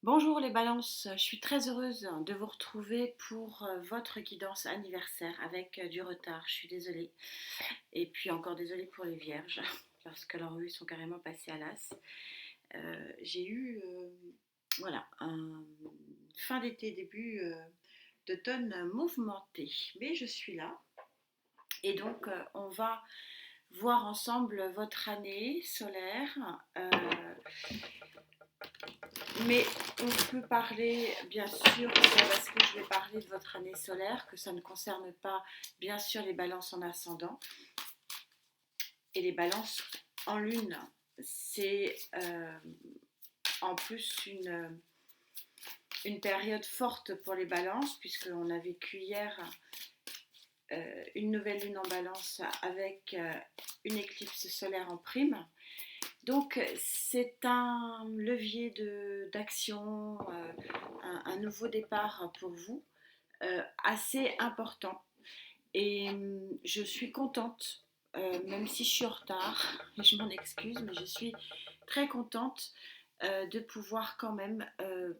Bonjour les balances, je suis très heureuse de vous retrouver pour votre guidance anniversaire avec du retard, je suis désolée. Et puis encore désolée pour les vierges, parce que leurs rues sont carrément passées à l'as. J'ai eu voilà, un fin d'été, début d'automne mouvementé, mais je suis là. Et donc on va voir ensemble votre année solaire. Mais on peut parler, bien sûr, c'est pas parce que je vais parler de votre année solaire que ça ne concerne pas, bien sûr, les balances en ascendant et les balances en lune. C'est en plus une période forte pour les balances, puisqu'on a vécu hier une nouvelle lune en balance avec une éclipse solaire en prime. Donc c'est un levier d'action, un nouveau départ pour vous, assez important. Et je suis contente, même si je suis en retard, et je m'en excuse, mais je suis très contente de pouvoir quand même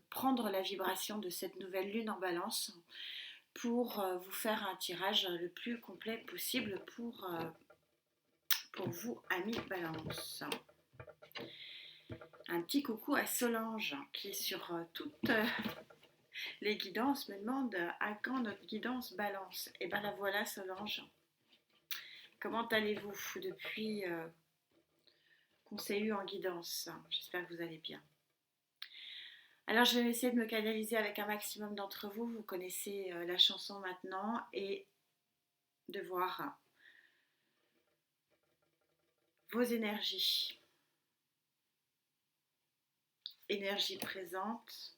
prendre la vibration de cette nouvelle lune en balance pour vous faire un tirage le plus complet possible pour vous, amis balance. Un petit coucou à Solange qui est sur toutes les guidances, me demande à quand notre guidance balance. Et bien la voilà Solange. Comment allez-vous depuis qu'on s'est eu en guidance? J'espère que vous allez bien. Alors je vais essayer de me canaliser avec un maximum d'entre vous. Vous connaissez la chanson maintenant et de voir vos énergies. Énergie présente,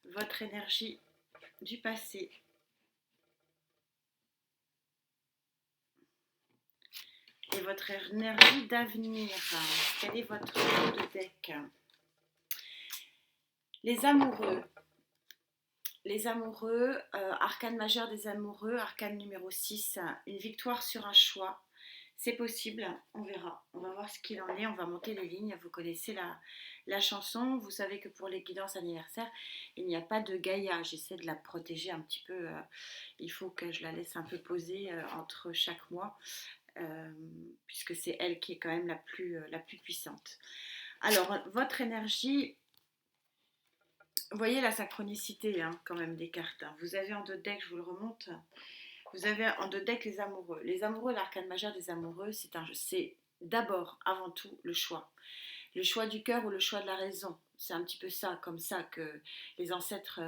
votre énergie du passé et votre énergie d'avenir. Quel est votre tour de deck? Les amoureux. Les amoureux, arcane majeur des amoureux, arcane numéro 6, une victoire sur un choix. C'est possible, on verra. On va voir ce qu'il en est, on va monter les lignes. Vous connaissez la chanson, vous savez que pour les guidances anniversaires, il n'y a pas de Gaïa. J'essaie de la protéger un petit peu. Il faut que je la laisse un peu poser entre chaque mois, puisque c'est elle qui est quand même la plus puissante. Alors, votre énergie, vous voyez la synchronicité quand même des cartes. Vous avez en deux decks, je vous le remonte, vous avez en deux decks les amoureux. Les amoureux, l'arcane majeur des amoureux, c'est d'abord, avant tout, le choix. Le choix du cœur ou le choix de la raison. C'est un petit peu ça, comme ça que les ancêtres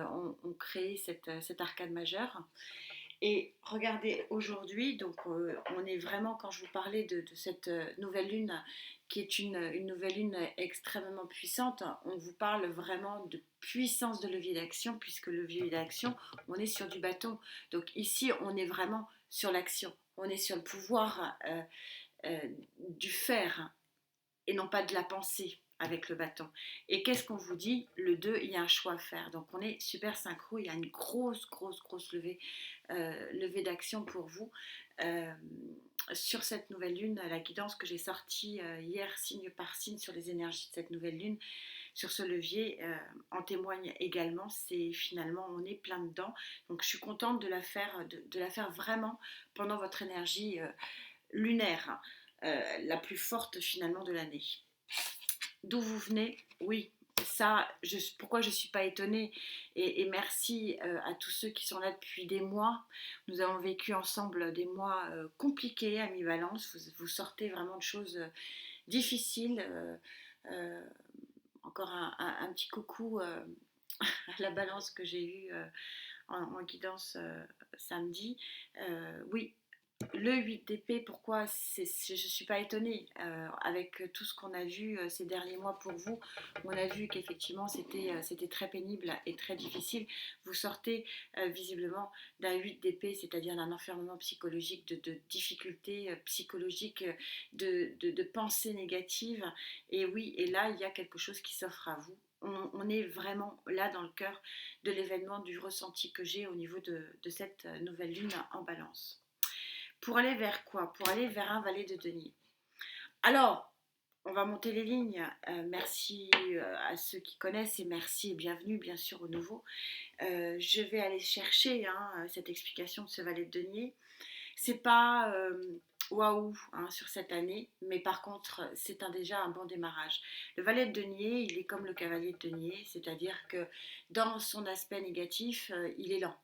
ont créé cet arcane majeur. Et regardez, aujourd'hui, donc on est vraiment, quand je vous parlais de cette nouvelle lune, qui est une nouvelle lune extrêmement puissante, on vous parle vraiment de puissance de levier d'action, puisque le levier d'action, on est sur du bâton. Donc ici, on est vraiment sur l'action, on est sur le pouvoir du faire et non pas de la pensée avec le bâton. Et qu'est-ce qu'on vous dit? Le 2, il y a un choix à faire. Donc on est super synchro, il y a une grosse levée d'action pour vous. Euh, sur cette nouvelle lune, la guidance que j'ai sortie hier, signe par signe, sur les énergies de cette nouvelle lune, sur ce levier, en témoigne également. C'est finalement, on est plein dedans. Donc je suis contente de la faire, de la faire vraiment pendant votre énergie lunaire, la plus forte finalement de l'année. D'où vous venez? Oui, ça, pourquoi je ne suis pas étonnée et merci à tous ceux qui sont là depuis des mois. Nous avons vécu ensemble des mois compliqués à mi-balance. Vous sortez vraiment de choses difficiles. Euh, encore un petit coucou à la balance que j'ai eue en guidance samedi. Oui, le 8 d'épée, pourquoi je ne suis pas étonnée avec tout ce qu'on a vu ces derniers mois pour vous. On a vu qu'effectivement c'était très pénible et très difficile. Vous sortez visiblement d'un 8 d'épée, c'est-à-dire d'un enfermement psychologique, de difficultés psychologiques, de pensées négatives. Et oui, et là, il y a quelque chose qui s'offre à vous. On est vraiment là dans le cœur de l'événement, du ressenti que j'ai au niveau de cette nouvelle lune en balance. Pour aller vers quoi? Pour aller vers un valet de denier. Alors, On va monter les lignes. Merci à ceux qui connaissent et merci et bienvenue bien sûr aux nouveaux. Je vais aller chercher cette explication de ce valet de denier. C'est pas waouh sur cette année, mais par contre c'est déjà un bon démarrage. Le valet de denier, il est comme le cavalier de denier, c'est-à-dire que dans son aspect négatif, il est lent.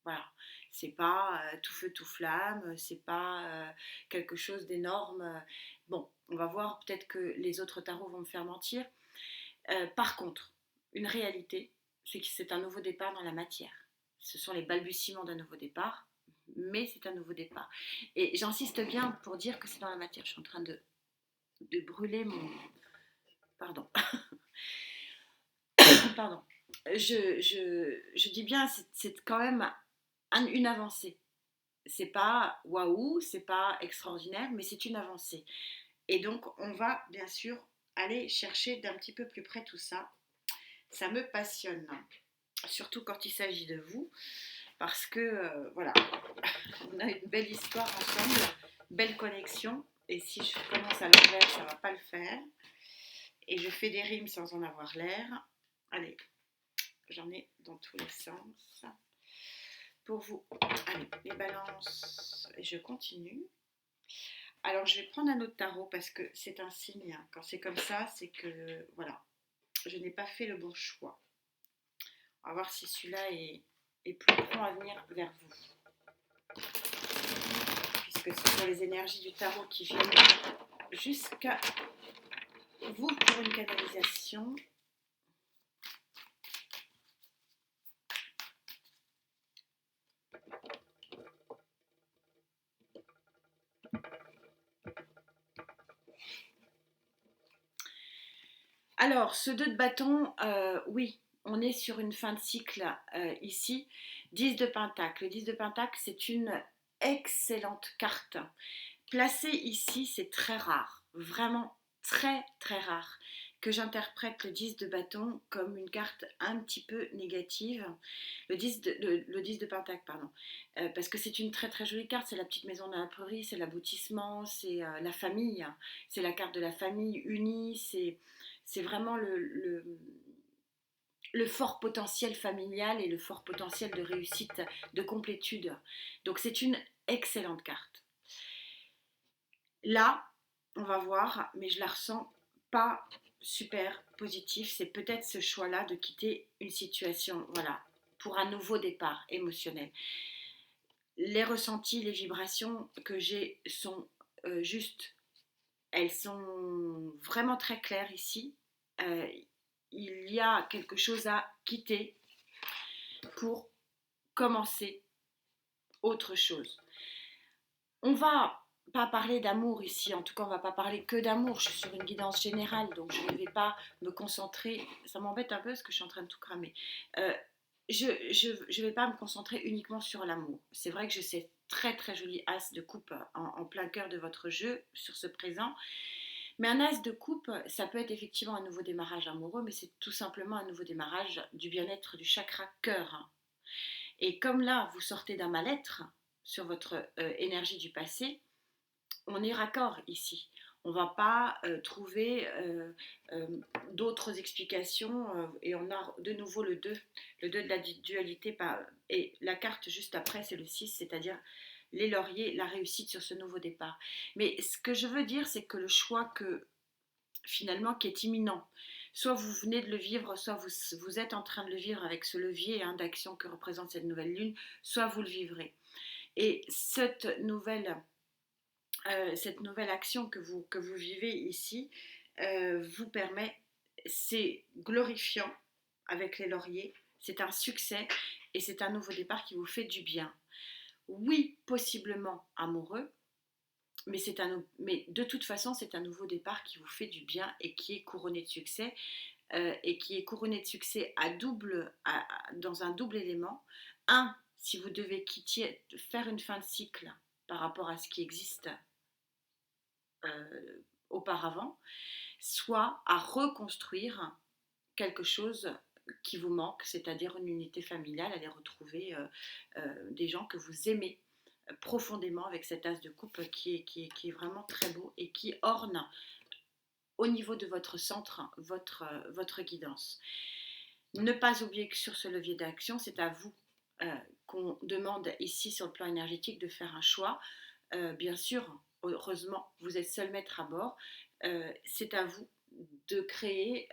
Voilà, c'est pas tout feu tout flamme, c'est pas quelque chose d'énorme. Bon, on va voir, peut-être que les autres tarots vont me faire mentir. Par contre, une réalité, c'est que c'est un nouveau départ dans la matière. Ce sont les balbutiements d'un nouveau départ, mais c'est un nouveau départ. Et j'insiste bien pour dire que c'est dans la matière. Je suis en train de brûler mon... Pardon. Pardon. Je dis bien, c'est quand même une avancée. C'est pas waouh, c'est pas extraordinaire, mais c'est une avancée. Et donc, on va bien sûr aller chercher d'un petit peu plus près tout ça. Ça me passionne, surtout quand il s'agit de vous, parce que voilà, on a une belle histoire ensemble, belle connexion. Et si je commence à l'envers, ça va pas le faire. Et je fais des rimes sans en avoir l'air. Allez, j'en ai dans tous les sens. Pour vous, allez, les balances, et je continue. Alors, je vais prendre un autre tarot parce que c'est un signe. Quand c'est comme ça, c'est que, voilà, je n'ai pas fait le bon choix. On va voir si celui-là est plus prompt à venir vers vous. Puisque ce sont les énergies du tarot qui viennent jusqu'à vous pour une canalisation. Alors, ce 2 de bâton, oui, on est sur une fin de cycle ici. 10 de pentacle. Le 10 de pentacle, c'est une excellente carte. Placée ici, c'est très rare, vraiment très très rare, que j'interprète le 10 de bâton comme une carte un petit peu négative. Le 10 de pentacle, pardon. Parce que c'est une très très jolie carte, c'est la petite maison de la prairie, c'est l'aboutissement, c'est la famille, c'est la carte de la famille unie, c'est vraiment le fort potentiel familial et le fort potentiel de réussite, de complétude. Donc c'est une excellente carte. Là, on va voir, mais je la ressens pas super positif. C'est peut-être ce choix-là de quitter une situation, voilà, pour un nouveau départ émotionnel. Les ressentis, les vibrations que j'ai sont justes. Elles sont vraiment très claires ici. Euh, il y a quelque chose à quitter pour commencer autre chose. On va pas parler d'amour ici, en tout cas on va pas parler que d'amour, je suis sur une guidance générale, donc je ne vais pas me concentrer, ça m'embête un peu parce que je suis en train de tout cramer. Euh, je vais pas me concentrer uniquement sur l'amour. C'est vrai que j'ai cette très très jolie as de coupe en plein cœur de votre jeu sur ce présent. Mais un as de coupe, ça peut être effectivement un nouveau démarrage amoureux, mais c'est tout simplement un nouveau démarrage du bien-être du chakra cœur. Et comme là, vous sortez d'un mal-être sur votre énergie du passé, on est raccord ici. On ne va pas trouver d'autres explications et on a de nouveau le 2 de la dualité et la carte juste après c'est le 6, c'est-à-dire les lauriers, la réussite sur ce nouveau départ. Mais ce que je veux dire, c'est que le choix finalement qui est imminent, soit vous venez de le vivre, soit vous êtes en train de le vivre avec ce levier d'action que représente cette nouvelle lune, soit vous le vivrez. Et cette nouvelle action que vous vivez ici vous permet, c'est glorifiant avec les lauriers, c'est un succès et c'est un nouveau départ qui vous fait du bien. Oui, possiblement amoureux, mais de toute façon, c'est un nouveau départ qui vous fait du bien et qui est couronné de succès. Et qui est couronné de succès dans un double élément. Un, si vous devez faire une fin de cycle par rapport à ce qui existe auparavant, soit à reconstruire quelque chose qui vous manque, c'est-à-dire une unité familiale, aller retrouver des gens que vous aimez profondément avec cet as de coupe qui est vraiment très beau et qui orne au niveau de votre centre, votre guidance. Ne pas oublier que sur ce levier d'action, c'est à vous qu'on demande ici sur le plan énergétique de faire un choix. Bien sûr, heureusement, vous êtes seul maître à bord. C'est à vous de créer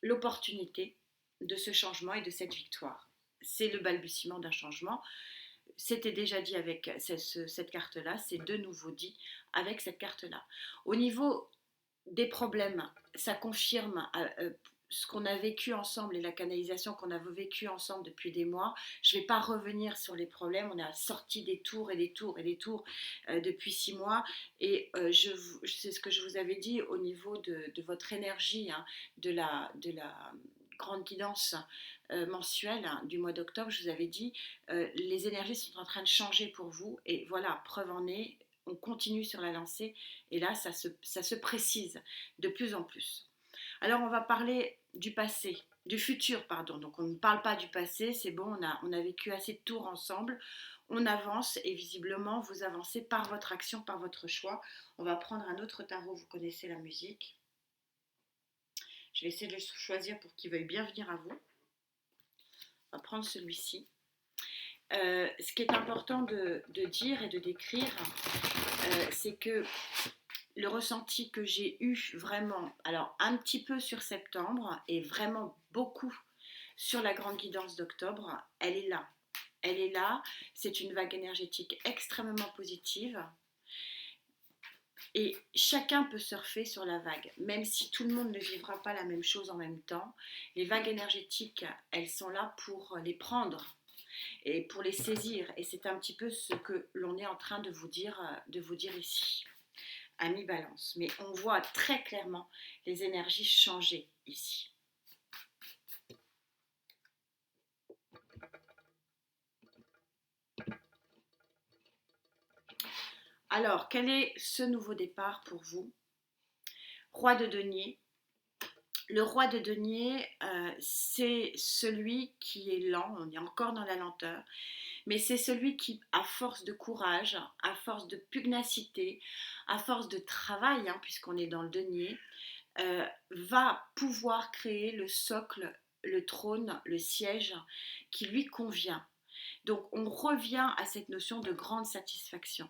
l'opportunité de ce changement et de cette victoire. C'est le balbutiement d'un changement. C'était déjà dit avec cette carte-là, c'est de nouveau dit avec cette carte-là. Au niveau des problèmes, ça confirme ce qu'on a vécu ensemble et la canalisation qu'on a vécue ensemble depuis des mois. Je ne vais pas revenir sur les problèmes, on a sorti des tours et des tours et des tours depuis 6 mois et c'est ce que je vous avais dit au niveau de votre énergie, hein, de la grande guidance mensuelle du mois d'octobre. Je vous avais dit, les énergies sont en train de changer pour vous et voilà, preuve en est, on continue sur la lancée et là ça se précise de plus en plus. Alors on va parler du passé, du futur pardon, donc on ne parle pas du passé, c'est bon, on a vécu assez de tours ensemble, on avance et visiblement vous avancez par votre action, par votre choix. On va prendre un autre tarot, vous connaissez la musique. Je vais essayer de le choisir pour qu'il veuille bien venir à vous. On va prendre celui-ci. Ce qui est important de dire et de décrire, c'est que le ressenti que j'ai eu vraiment, alors un petit peu sur septembre et vraiment beaucoup sur la grande guidance d'octobre, elle est là. Elle est là, c'est une vague énergétique extrêmement positive et chacun peut surfer sur la vague, même si tout le monde ne vivra pas la même chose en même temps. Les vagues énergétiques, elles sont là pour les prendre et pour les saisir et c'est un petit peu ce que l'on est en train de vous dire ici. Amis Balance, mais on voit très clairement les énergies changer ici. Alors, quel est ce nouveau départ pour vous? Roi de denier. Le roi de denier, c'est celui qui est lent, on est encore dans la lenteur, mais c'est celui qui, à force de courage, à force de pugnacité, à force de travail, hein, puisqu'on est dans le denier, va pouvoir créer le socle, le trône, le siège qui lui convient. Donc on revient à cette notion de grande satisfaction.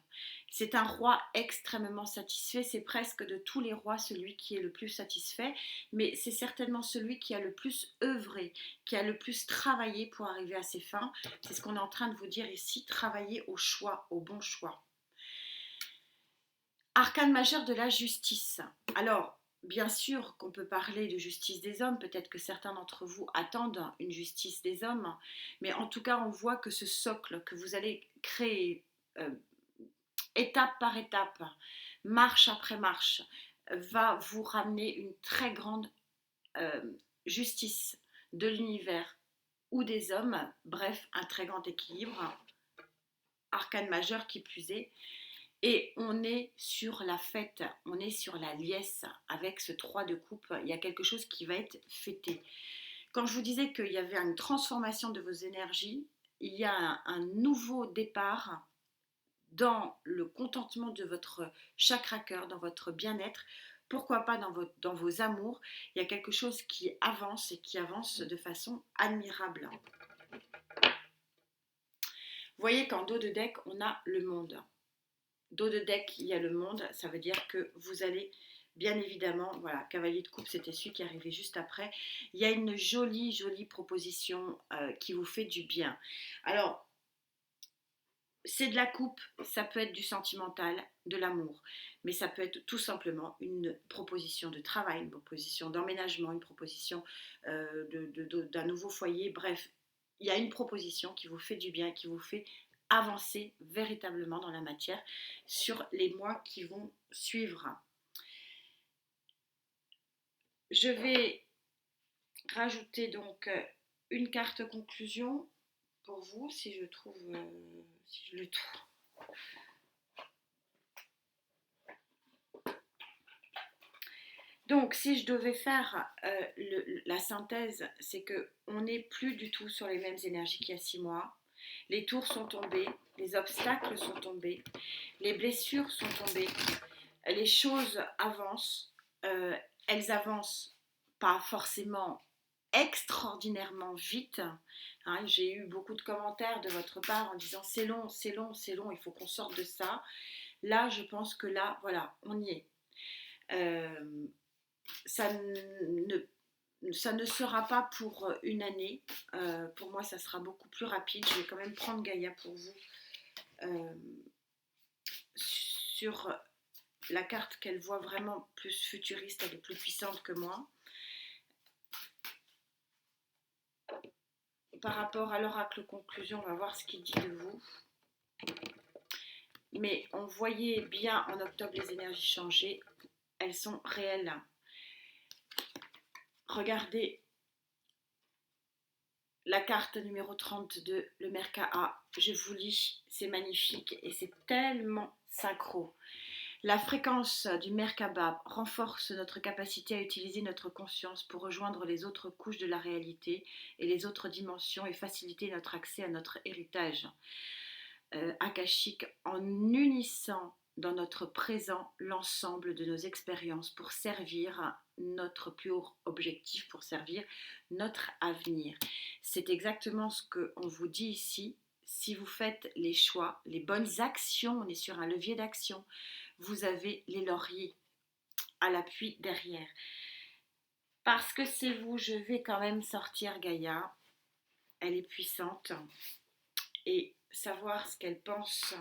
C'est un roi extrêmement satisfait, c'est presque de tous les rois celui qui est le plus satisfait, mais c'est certainement celui qui a le plus œuvré, qui a le plus travaillé pour arriver à ses fins. C'est ce qu'on est en train de vous dire ici, travailler au choix, au bon choix. Arcane majeur de la justice. Alors, bien sûr qu'on peut parler de justice des hommes, peut-être que certains d'entre vous attendent une justice des hommes, mais en tout cas on voit que ce socle que vous allez créer étape par étape, marche après marche, va vous ramener une très grande justice de l'univers ou des hommes, bref, un très grand équilibre, arcane majeur qui plus est. Et on est sur la fête, on est sur la liesse avec ce 3 de coupe. Il y a quelque chose qui va être fêté. Quand je vous disais qu'il y avait une transformation de vos énergies, il y a un nouveau départ dans le contentement de votre chakra cœur, dans votre bien-être. Pourquoi pas dans vos amours. Il y a quelque chose qui avance et qui avance de façon admirable. Vous voyez qu'en dos de deck, on a le monde. Dos de deck, il y a le monde, ça veut dire que vous allez, bien évidemment, voilà, cavalier de coupe, c'était celui qui arrivait juste après. Il y a une jolie, jolie proposition qui vous fait du bien. Alors, c'est de la coupe, ça peut être du sentimental, de l'amour, mais ça peut être tout simplement une proposition de travail, une proposition d'emménagement, une proposition d'un nouveau foyer, bref, il y a une proposition qui vous fait du bien, qui vous fait avancer véritablement dans la matière sur les mois qui vont suivre. Je vais rajouter donc une carte conclusion pour vous si je trouve, si je le trouve. Donc, si je devais faire la synthèse, c'est qu'on n'est plus du tout sur les mêmes énergies qu'il y a 6 mois. Les tours sont tombés, les obstacles sont tombés, les blessures sont tombées, les choses avancent. elles avancent pas forcément extraordinairement vite. Hein, j'ai eu beaucoup de commentaires de votre part en disant c'est long, c'est long, c'est long, il faut qu'on sorte de ça. Là, je pense que là, voilà, on y est. Euh, ça, ça ne sera pas pour une année. Pour moi, ça sera beaucoup plus rapide. Je vais quand même prendre Gaïa pour vous euh, sur la carte qu'elle voit vraiment plus futuriste, elle est plus puissante que moi. Par rapport à l'oracle conclusion, on va voir ce qu'il dit de vous. Mais on voyait bien en octobre les énergies changer. Elles sont réelles. Regardez la carte numéro 32, le Merkaba. Je vous lis, c'est magnifique et c'est tellement synchro. La fréquence du Merkaba renforce notre capacité à utiliser notre conscience pour rejoindre les autres couches de la réalité et les autres dimensions et faciliter notre accès à notre héritage akashique en unissant dans notre présent l'ensemble de nos expériences pour servir notre plus haut objectif, pour servir notre avenir. C'est exactement ce qu'on vous dit ici. Si vous faites les choix, les bonnes actions, on est sur un levier d'action, vous avez les lauriers à l'appui derrière. Parce que c'est vous, je vais quand même sortir Gaïa. Elle est puissante. Et savoir ce qu'elle pense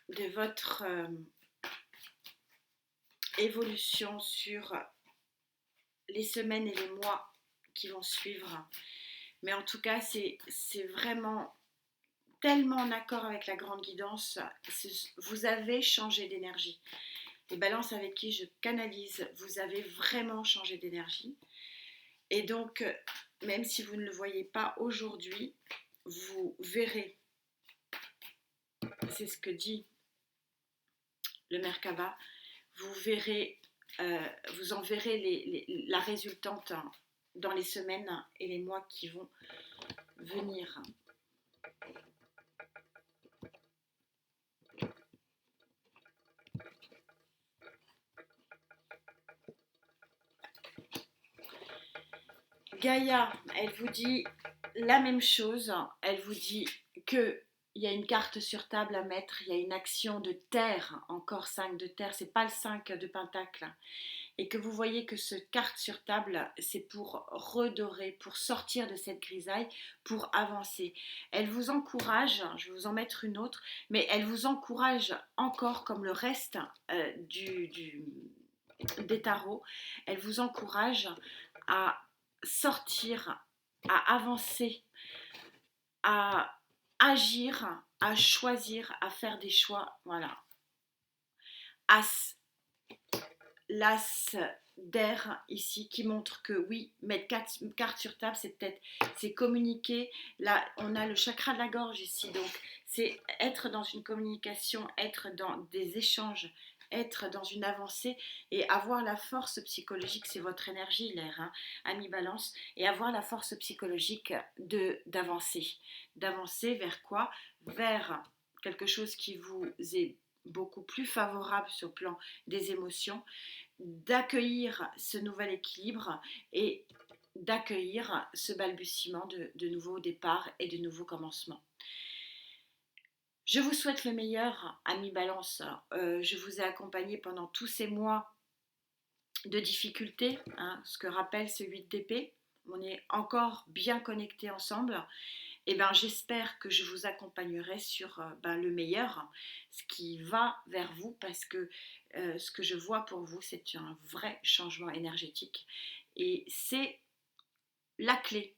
de votre évolution sur les semaines et les mois qui vont suivre. Mais en tout cas, c'est vraiment tellement en accord avec la grande guidance. Vous avez changé d'énergie. Les balances avec qui je canalise, vous avez vraiment changé d'énergie. Et donc, même si vous ne le voyez pas aujourd'hui, vous verrez. C'est ce que dit le Merkaba. Vous verrez, vous en verrez la résultante dans les semaines et les mois qui vont venir. Gaïa, elle vous dit la même chose. Elle vous dit que il y a une carte sur table à mettre, il y a une action de terre, encore 5 de terre, c'est pas le 5 de pentacle. Et que vous voyez que cette carte sur table, c'est pour redorer, pour sortir de cette grisaille, pour avancer. Elle vous encourage, je vais vous en mettre une autre, mais elle vous encourage encore comme le reste des tarots, elle vous encourage à sortir, à avancer, à agir, à choisir, à faire des choix. Voilà. As, l'as d'air ici qui montre que oui, mettre carte sur table, c'est peut-être, c'est communiquer. Là, on a le chakra de la gorge ici, donc c'est être dans une communication, être dans des échanges, être dans une avancée et avoir la force psychologique, c'est votre énergie, l'air, hein, ami balance, et avoir la force psychologique d'avancer. D'avancer vers quoi? Vers quelque chose qui vous est beaucoup plus favorable sur le plan des émotions, d'accueillir ce nouvel équilibre et d'accueillir ce balbutiement de nouveaux départs et de nouveaux commencements. Je vous souhaite le meilleur, amis Balance. Je vous ai accompagné pendant tous ces mois de difficultés, hein, ce que rappelle ce 8 d'épée. On est encore bien connectés ensemble. Et ben, j'espère que je vous accompagnerai sur le meilleur, ce qui va vers vous, parce que ce que je vois pour vous, c'est un vrai changement énergétique. Et c'est la clé.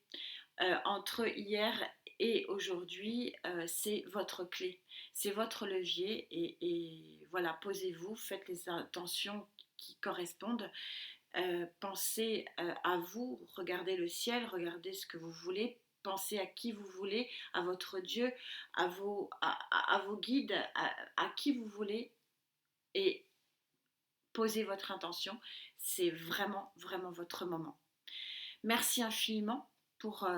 Entre hier et aujourd'hui, c'est votre clé, c'est votre levier. Et voilà, posez-vous, faites les intentions qui correspondent. Pensez à vous, regardez le ciel, regardez ce que vous voulez, pensez à qui vous voulez, à votre Dieu, à vos guides, à qui vous voulez, et posez votre intention. C'est vraiment, vraiment votre moment. Merci infiniment pour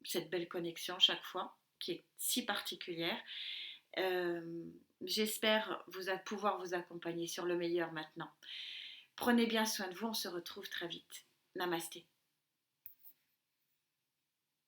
cette belle connexion chaque fois, qui est si particulière. J'espère pouvoir vous accompagner sur le meilleur maintenant. Prenez bien soin de vous, on se retrouve très vite. Namasté.